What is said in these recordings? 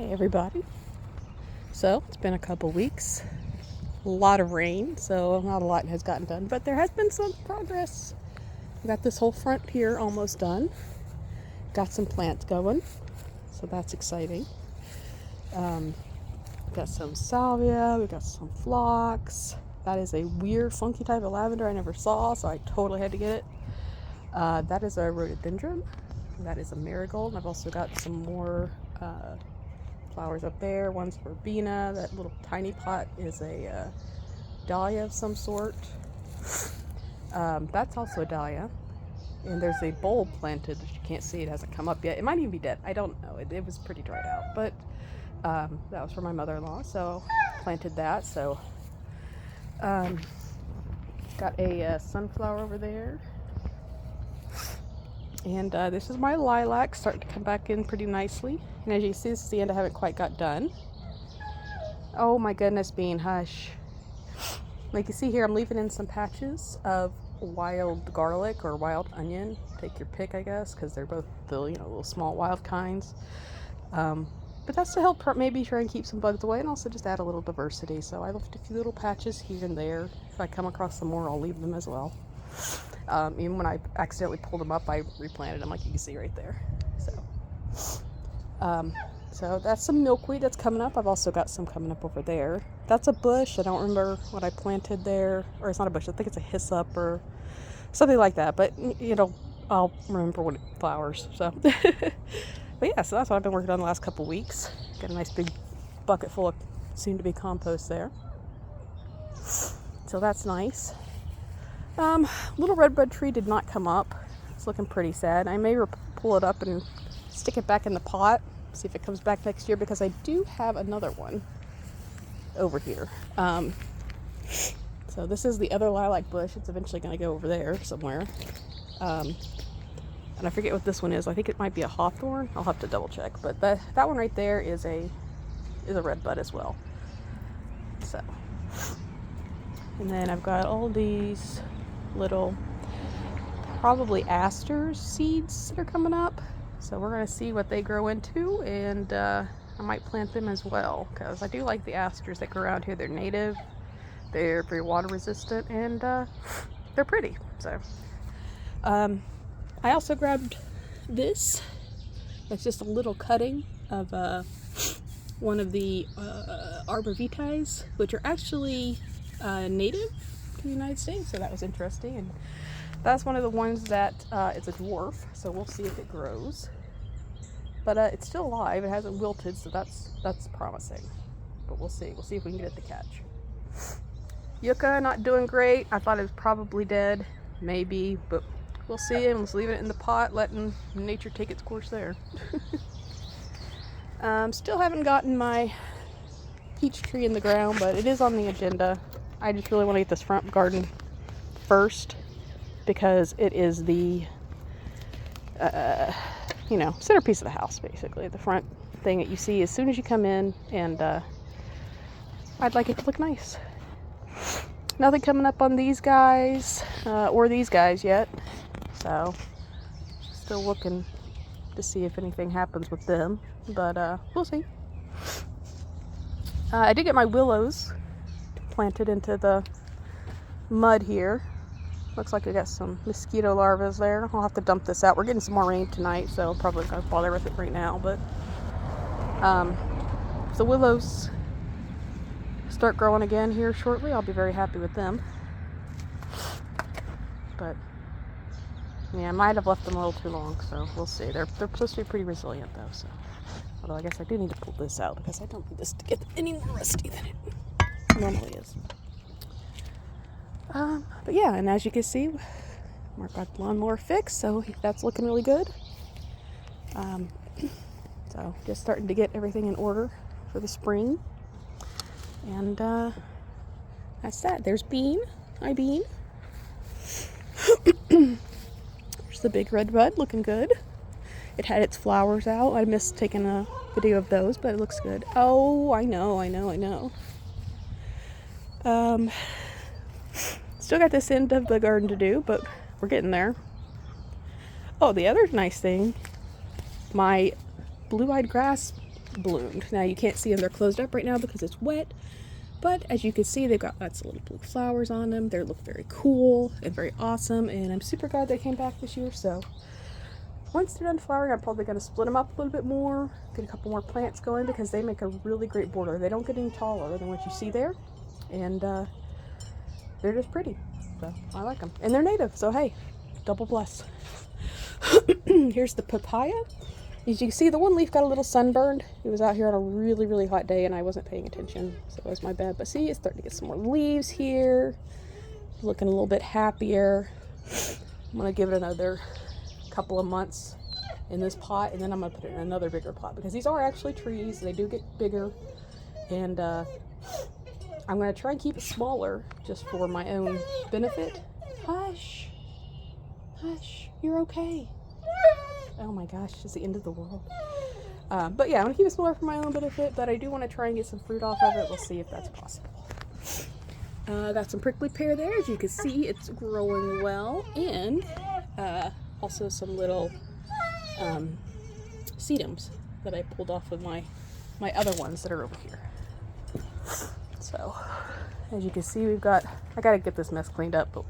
Hey everybody. So it's been a couple weeks, a lot of rain, so not a lot has gotten done, but there has been some progress. We got this whole front here almost done. Got some plants going, so that's exciting. Got some salvia, we got some phlox. That is a weird funky type of lavender I never saw, so I totally had to get it. That is a rhododendron. That is a marigold. And I've also got some more flowers up there. One's verbena. That little tiny pot is a dahlia of some sort. That's also a dahlia. And there's a bulb planted that you can't see. It hasn't come up yet. It might even be dead. I don't know. It was pretty dried out. But that was for my mother-in-law, so planted that. So got a sunflower over there. And this is my lilac, starting to come back in pretty nicely. And as you can see, this is the end I haven't quite got done. Oh my goodness, Bean, hush. Like you see here, I'm leaving in some patches of wild garlic or wild onion. Take your pick, I guess, because they're both the little small wild kinds. But that's to help maybe try and keep some bugs away and also just add a little diversity. So I left a few little patches here and there. If I come across some more, I'll leave them as well. Even when I accidentally pulled them up, I replanted them, like you can see right there. So that's some milkweed that's coming up. I've also got some coming up over there. That's a bush. I don't remember what I planted there. Or it's not a bush. I think it's a hyssop or something like that. But, I'll remember when it flowers. So, but yeah, so that's what I've been working on the last couple weeks. Got a nice big bucket full of soon-to-be compost there. So that's nice. Little redbud tree did not come up. It's looking pretty sad. I may pull it up and stick it back in the pot, see if it comes back next year, because I do have another one over here. So this is the other lilac bush. It's eventually going to go over there somewhere. And I forget what this one is. I think it might be a hawthorn. I'll have to double check. But that one right there is a redbud as well. So, and then I've got all these little probably asters seeds that are coming up, so we're going to see what they grow into, and I might plant them as well, because I do like the asters that grow around here. They're native, they're very water resistant, and they're pretty. So I also grabbed this. It's just a little cutting of one of the arborvitaes, which are actually native to the United States, so that was interesting. And that's one of the ones that it's a dwarf, so we'll see if it grows. But it's still alive. It hasn't wilted, so that's promising. But we'll see. We'll see if we can get it to catch. Yucca not doing great. I thought it was probably dead, maybe, but we'll see. And let's leave it in the pot, letting nature take its course there. Still haven't gotten my peach tree in the ground, but it is on the agenda. I just really want to get this front garden first, because it is the centerpiece of the house, basically the front thing that you see as soon as you come in, and I'd like it to look nice. Nothing coming up on these guys or these guys yet, so still looking to see if anything happens with them, but we'll see. I did get my willows planted into the mud here. Looks like I got some mosquito larvae there. I'll have to dump this out. We're getting some more rain tonight, so I'm probably not going to bother with it right now. But if the willows start growing again here shortly, I'll be very happy with them. But yeah, I might have left them a little too long, so we'll see. They're supposed to be pretty resilient though. So, although I guess I do need to pull this out, because I don't need this to get any more rusty than it normally is. But yeah, and as you can see, Mark got the lawnmower fixed, so that's looking really good. So just starting to get everything in order for the spring. And that's that. There's Bean. Hi, Bean. There's the big red bud, looking good. It had its flowers out. I missed taking a video of those, but it looks good. Oh, I know. Still got this end of the garden to do, but we're getting there. Oh, the other nice thing, my blue-eyed grass bloomed. Now you can't see them, they're closed up right now because it's wet, but as you can see, they've got lots of little blue flowers on them. They look very cool and very awesome, and I'm super glad they came back this year. So once they're done flowering, I'm probably going to split them up a little bit more, get a couple more plants going, because they make a really great border. They don't get any taller than what you see there, and they're just pretty. So I like them, and they're native, so hey, double bless. Here's the papaya. As you can see, the one leaf got a little sunburned. It was out here on a really, really hot day, and I wasn't paying attention, so it was my bad. But see, it's starting to get some more leaves here. Looking a little bit happier. I'm going to give it another couple of months in this pot, and then I'm going to put it in another bigger pot, because these are actually trees. They do get bigger, and I'm going to try and keep it smaller just for my own benefit. Hush. Hush. You're okay. Oh my gosh, it's the end of the world. But yeah, I'm going to keep it smaller for my own benefit, but I do want to try and get some fruit off of it. We'll see if that's possible. Got some prickly pear there. As you can see, it's growing well. And also some little sedums that I pulled off of my other ones that are over here. So, as you can see, I got to get this mess cleaned up, but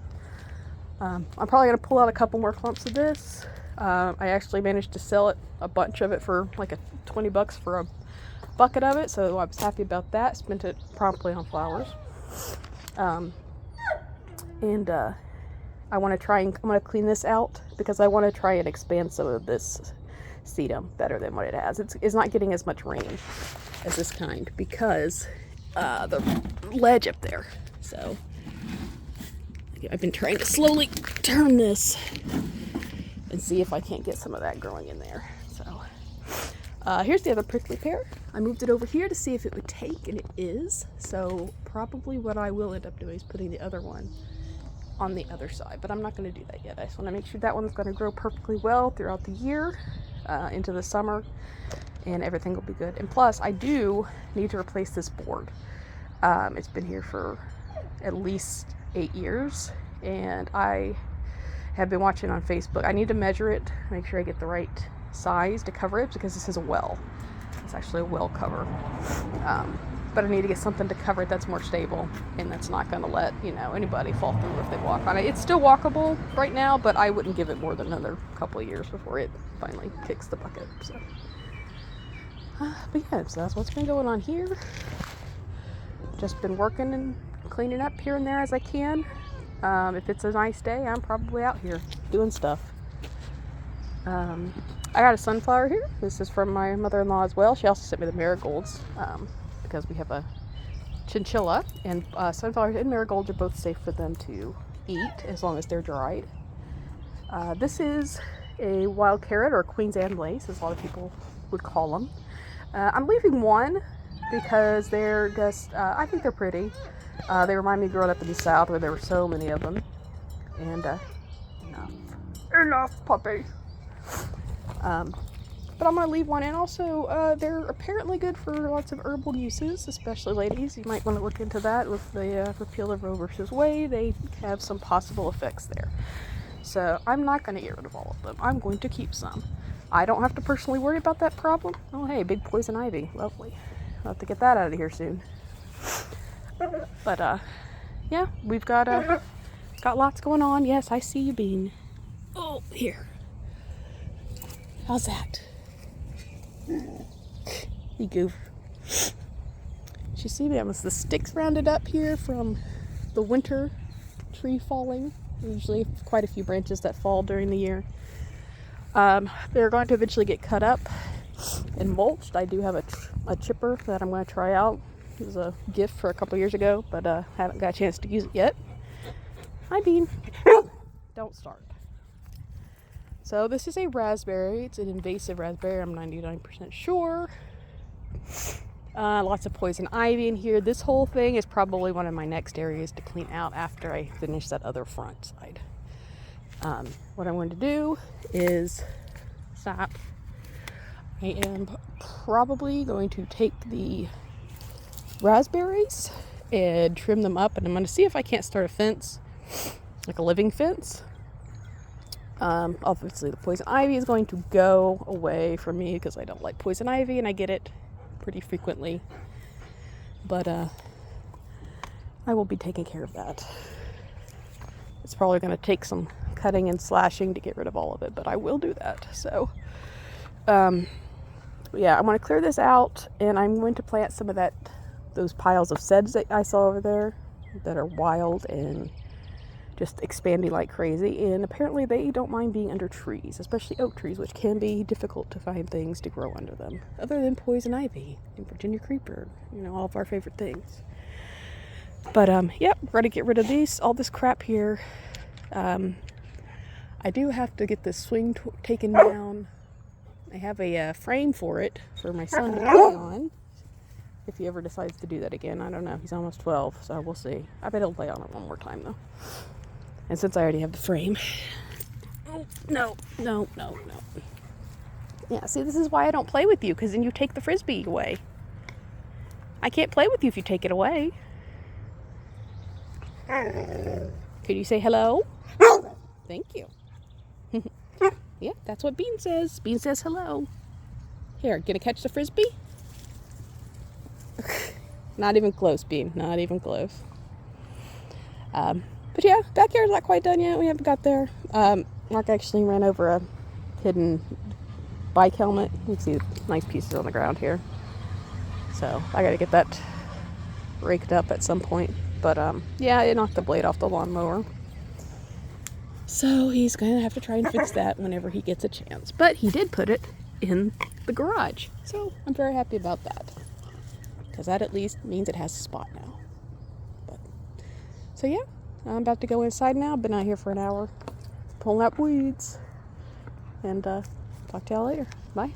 I'm probably going to pull out a couple more clumps of this. I actually managed to sell a bunch of it for like $20 for a bucket of it, so I was happy about that. Spent it promptly on flowers. I want to I'm going to clean this out, because I want to try and expand some of this sedum better than what it has. It's not getting as much rain as this kind, because the ledge up there. So I've been trying to slowly turn this and see if I can't get some of that growing in there. So here's the other prickly pear. I moved it over here to see if it would take, and it is. So probably what I will end up doing is putting the other one on the other side, but I'm not going to do that yet. I just want to make sure that one's going to grow perfectly well throughout the year, into the summer, and everything will be good. And plus, I do need to replace this board. It's been here for at least 8 years, and I have been watching on Facebook. I need to measure it, make sure I get the right size to cover it, because this is a well. It's actually a well cover. But I need to get something to cover it that's more stable, and that's not going to let, anybody fall through if they walk on it. It's still walkable right now, but I wouldn't give it more than another couple of years before it finally kicks the bucket. So, but yeah, so that's what's been going on here. Just been working and cleaning up here and there as I can. If it's a nice day, I'm probably out here doing stuff. I got a sunflower here. This is from my mother-in-law as well. She also sent me the marigolds, because we have a chinchilla, and sunflowers and marigolds are both safe for them to eat as long as they're dried. This is a wild carrot, or Queen's Anne lace, as a lot of people would call them. I'm leaving one because they're just, I think they're pretty. They remind me of growing up in the South, where there were so many of them. And enough puppy. But I'm going to leave one, and also they're apparently good for lots of herbal uses, especially ladies. You might want to look into that with the repeal of Roe versus Wade. They have some possible effects there. So I'm not going to get rid of all of them. I'm going to keep some. I don't have to personally worry about that problem. Oh, hey, big poison ivy. Lovely. I'll have to get that out of here soon. But, yeah, we've got lots going on. Yes, I see you, Bean. Oh, here. How's that? You goof. You see, that was the sticks rounded up here from the winter tree falling. Usually quite a few branches that fall during the year. They're going to eventually get cut up and mulched. I do have a chipper that I'm going to try out. It was a gift for a couple years ago, but haven't got a chance to use it yet. Hi, Bean. Don't start. So this is a raspberry. It's an invasive raspberry, I'm 99% sure. Lots of poison ivy in here. This whole thing is probably one of my next areas to clean out after I finish that other front side. What I'm going to do is stop. I am probably going to take the raspberries and trim them up, and I'm going to see if I can't start a fence, like a living fence. Obviously the poison ivy is going to go away from me because I don't like poison ivy, and I get it. pretty frequently. But I will be taking care of that. It's probably going to take some cutting and slashing to get rid of all of it, but I will do that. So, yeah, I'm going to clear this out, and I'm going to plant some of those piles of seds that I saw over there that are wild and just expanding like crazy. And apparently they don't mind being under trees, especially oak trees, which can be difficult to find things to grow under them, other than poison ivy and Virginia creeper, all of our favorite things. But yep, ready to get rid of all this crap here. I do have to get this swing taken down. I have a frame for it for my son to play on. If he ever decides to do that again, I don't know. He's almost 12, so we'll see. I bet he'll play on it one more time though. And since I already have the frame, oh no. Yeah, see, this is why I don't play with you, because then you take the Frisbee away. I can't play with you if you take it away. Could you say hello? Thank you. Yeah, that's what Bean says. Bean says hello. Here, gonna catch the Frisbee? Not even close, Bean. Not even close. But yeah, backyard's not quite done yet. We haven't got there. Mark actually ran over a hidden bike helmet. You can see nice pieces on the ground here. So I gotta get that raked up at some point. But yeah, it knocked the blade off the lawnmower. So he's going to have to try and fix that whenever he gets a chance. But he did put it in the garage. So I'm very happy about that. Because that at least means it has a spot now. So yeah, I'm about to go inside now. Been out here for an hour pulling up weeds. And talk to y'all later. Bye.